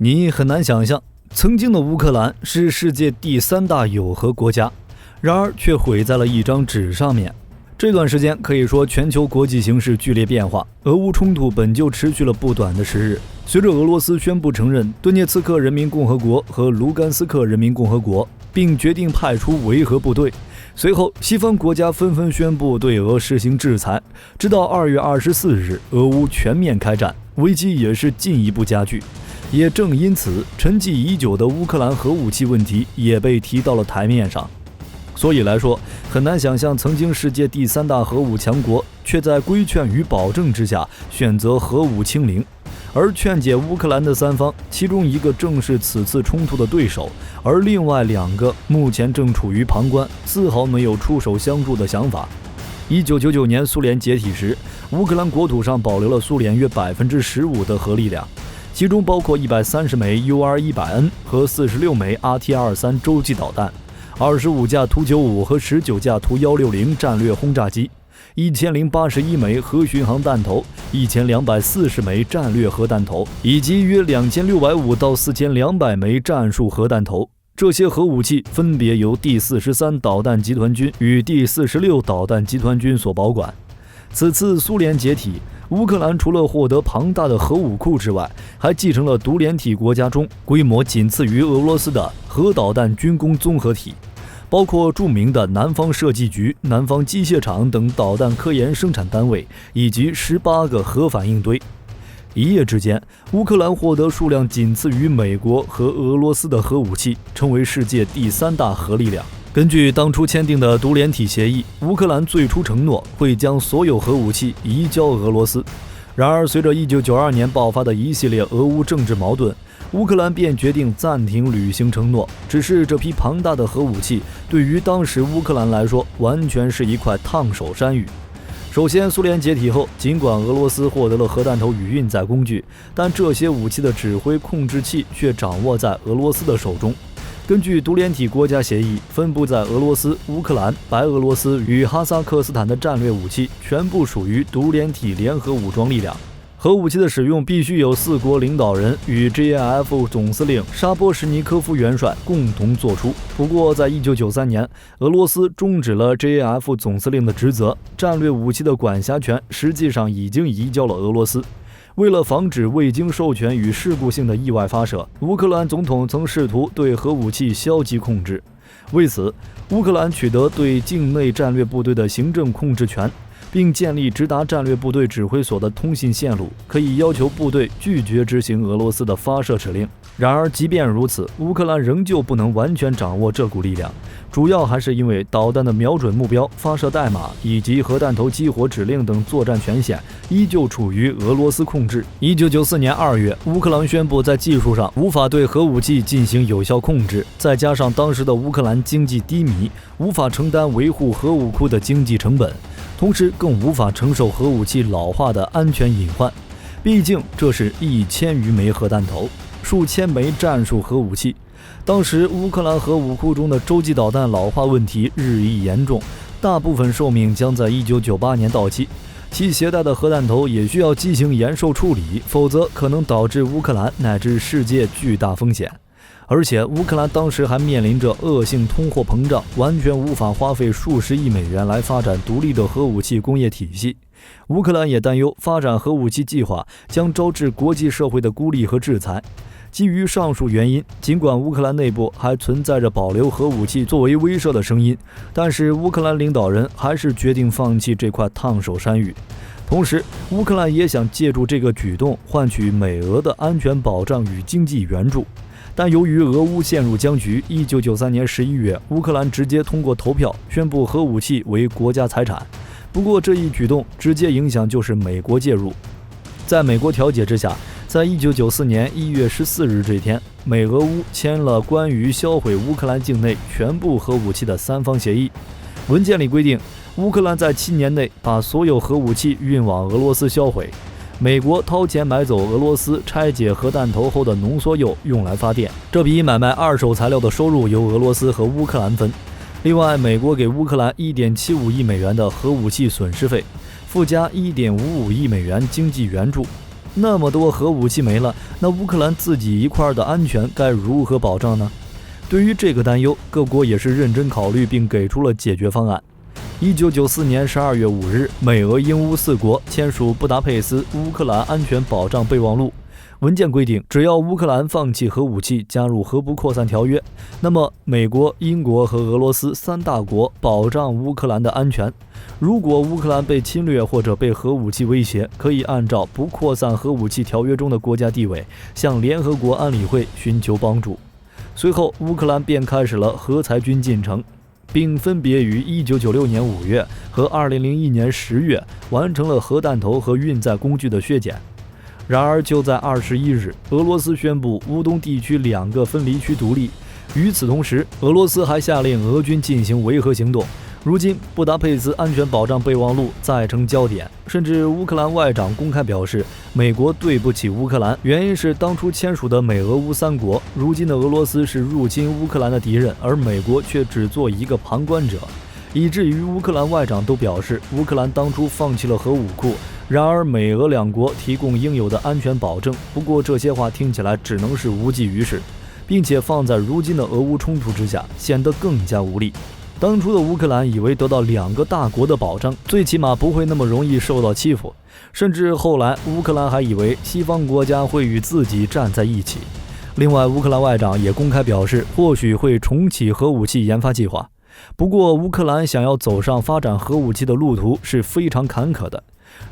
你很难想象，曾经的乌克兰是世界第3大有核国家，然而却毁在了一张纸上面。这段时间可以说全球国际形势剧烈变化，俄乌冲突本就持续了不短的时日。随着俄罗斯宣布承认顿涅茨克人民共和国和卢甘斯克人民共和国，并决定派出维和部队，随后西方国家纷纷宣布对俄实行制裁，直到2月24日俄乌全面开战，危机也是进一步加剧。也正因此，沉寂已久的乌克兰核武器问题也被提到了台面上。所以来说，很难想象曾经世界第3大核武强国却在规劝与保证之下选择核武清零。而劝解乌克兰的3方，其中一个正是此次冲突的对手，而另外2个目前正处于旁观，丝毫没有出手相助的想法。1999年苏联解体时，乌克兰国土上保留了苏联约 15% 的核力量，其中包括130枚 UR-100N 和46枚 RT-23 洲际导弹，25架图95和19架图160战略轰炸机，1081枚核巡航弹头，1240枚战略核弹头，以及约2650到4200枚战术核弹头。这些核武器分别由第43导弹集团军与第46导弹集团军所保管。此次苏联解体，乌克兰除了获得庞大的核武库之外，还继承了独联体国家中规模仅次于俄罗斯的核导弹军工综合体，包括著名的南方设计局、南方机械厂等导弹科研生产单位，以及18个核反应堆。一夜之间，乌克兰获得数量仅次于美国和俄罗斯的核武器，成为世界第3大核力量。根据当初签订的独联体协议，乌克兰最初承诺会将所有核武器移交俄罗斯。然而，随着1992年爆发的一系列俄乌政治矛盾，乌克兰便决定暂停履行承诺。只是这批庞大的核武器对于当时乌克兰来说，完全是一块烫手山芋。首先，苏联解体后，尽管俄罗斯获得了核弹头与运载工具，但这些武器的指挥控制器却掌握在俄罗斯的手中。根据独联体国家协议，分布在俄罗斯、乌克兰、白俄罗斯与哈萨克斯坦的战略武器全部属于独联体联合武装力量。核武器的使用必须由4国领导人与 JAF 总司令沙波什尼科夫元帅共同作出。不过，在1993年，俄罗斯终止了 JAF 总司令的职责，战略武器的管辖权实际上已经移交了俄罗斯。为了防止未经授权与事故性的意外发射，乌克兰总统曾试图对核武器消极控制。为此，乌克兰取得对境内战略部队的行政控制权，并建立直达战略部队指挥所的通信线路，可以要求部队拒绝执行俄罗斯的发射指令。然而，即便如此，乌克兰仍旧不能完全掌握这股力量，主要还是因为导弹的瞄准目标、发射代码以及核弹头激活指令等作战权限依旧处于俄罗斯控制。1994年2月，乌克兰宣布在技术上无法对核武器进行有效控制，再加上当时的乌克兰经济低迷，无法承担维护核武库的经济成本，同时更无法承受核武器老化的安全隐患。毕竟这是1000余枚核弹头，数千枚战术核武器。当时乌克兰核武库中的洲际导弹老化问题日益严重，大部分寿命将在1998年到期，其携带的核弹头也需要进行延寿处理，否则可能导致乌克兰乃至世界巨大风险。而且乌克兰当时还面临着恶性通货膨胀，完全无法花费数十亿美元来发展独立的核武器工业体系。乌克兰也担忧发展核武器计划将招致国际社会的孤立和制裁。基于上述原因，尽管乌克兰内部还存在着保留核武器作为威慑的声音，但是乌克兰领导人还是决定放弃这块烫手山芋。同时，乌克兰也想借助这个举动换取美俄的安全保障与经济援助。但由于俄乌陷入僵局，1993年11月，乌克兰直接通过投票宣布核武器为国家财产。不过这一举动直接影响就是美国介入。在美国调解之下，在1994年1月14日这天，美俄乌签了关于销毁乌克兰境内全部核武器的3方协议。文件里规定，乌克兰在7年内把所有核武器运往俄罗斯销毁。美国掏钱买走俄罗斯拆解核弹头后的浓缩铀用来发电，这笔买卖二手材料的收入由俄罗斯和乌克兰分。另外，美国给乌克兰1.75亿美元的核武器损失费，附加1.55亿美元经济援助。那么多核武器没了，那乌克兰自己一块的安全该如何保障呢？对于这个担忧，各国也是认真考虑并给出了解决方案。1994年12月5日，美俄英乌4国签署布达佩斯乌克兰安全保障备忘录。文件规定，只要乌克兰放弃核武器，加入核不扩散条约，那么美国、英国和俄罗斯3大国保障乌克兰的安全。如果乌克兰被侵略或者被核武器威胁，可以按照不扩散核武器条约中的国家地位，向联合国安理会寻求帮助。随后，乌克兰便开始了核裁军进程，并分别于1996年5月和2001年10月完成了核弹头和运载工具的削减。然而，就在21日，俄罗斯宣布乌东地区2个分离区独立。与此同时，俄罗斯还下令俄军进行维和行动。如今，布达佩斯安全保障备忘录再成焦点，甚至乌克兰外长公开表示，美国对不起乌克兰，原因是当初签署的美俄乌3国，如今的俄罗斯是入侵乌克兰的敌人，而美国却只做一个旁观者。以至于乌克兰外长都表示，乌克兰当初放弃了核武库，然而美俄2国提供应有的安全保证。不过这些话听起来只能是无济于事，并且放在如今的俄乌冲突之下，显得更加无力。当初的乌克兰以为得到2个大国的保障，最起码不会那么容易受到欺负，甚至后来乌克兰还以为西方国家会与自己站在一起。另外，乌克兰外长也公开表示，或许会重启核武器研发计划。不过，乌克兰想要走上发展核武器的路途是非常坎坷的。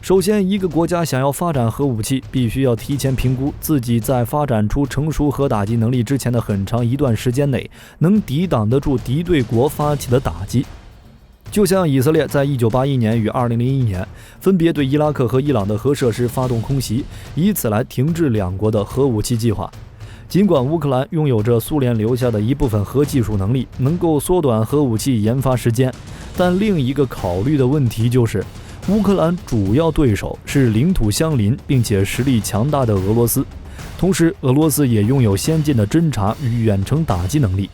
首先，一个国家想要发展核武器，必须要提前评估自己在发展出成熟核打击能力之前的很长一段时间内，能抵挡得住敌对国发起的打击。就像以色列在1981年与2001年分别对伊拉克和伊朗的核设施发动空袭，以此来停滞2国的核武器计划。尽管乌克兰拥有着苏联留下的一部分核技术能力，能够缩短核武器研发时间，但另一个考虑的问题就是，乌克兰主要对手是领土相邻并且实力强大的俄罗斯，同时俄罗斯也拥有先进的侦察与远程打击能力。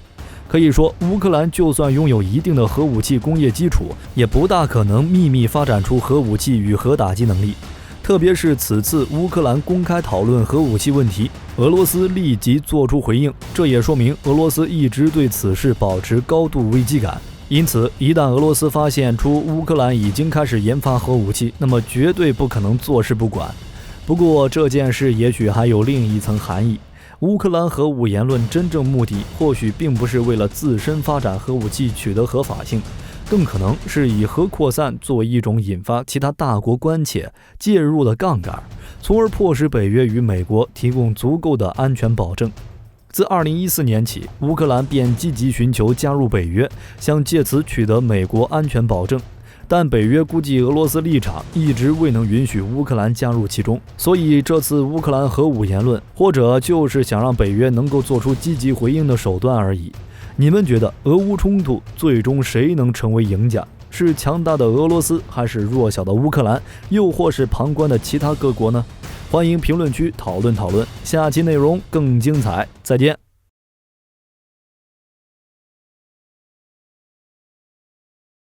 可以说，乌克兰就算拥有一定的核武器工业基础，也不大可能秘密发展出核武器与核打击能力。特别是此次乌克兰公开讨论核武器问题，俄罗斯立即做出回应，这也说明俄罗斯一直对此事保持高度危机感。因此，一旦俄罗斯发现出乌克兰已经开始研发核武器，那么绝对不可能坐视不管。不过，这件事也许还有另一层含义。乌克兰核武言论真正目的或许并不是为了自身发展核武器取得合法性，更可能是以核扩散作为一种引发其他大国关切介入的杠杆，从而迫使北约与美国提供足够的安全保证。自2014年起，乌克兰便积极寻求加入北约，想借此取得美国安全保证。但北约估计俄罗斯立场一直未能允许乌克兰加入其中，所以这次乌克兰核武言论，或者就是想让北约能够做出积极回应的手段而已。你们觉得俄乌冲突最终谁能成为赢家？是强大的俄罗斯，还是弱小的乌克兰，又或是旁观的其他各国呢？欢迎评论区讨论讨论，下期内容更精彩，再见。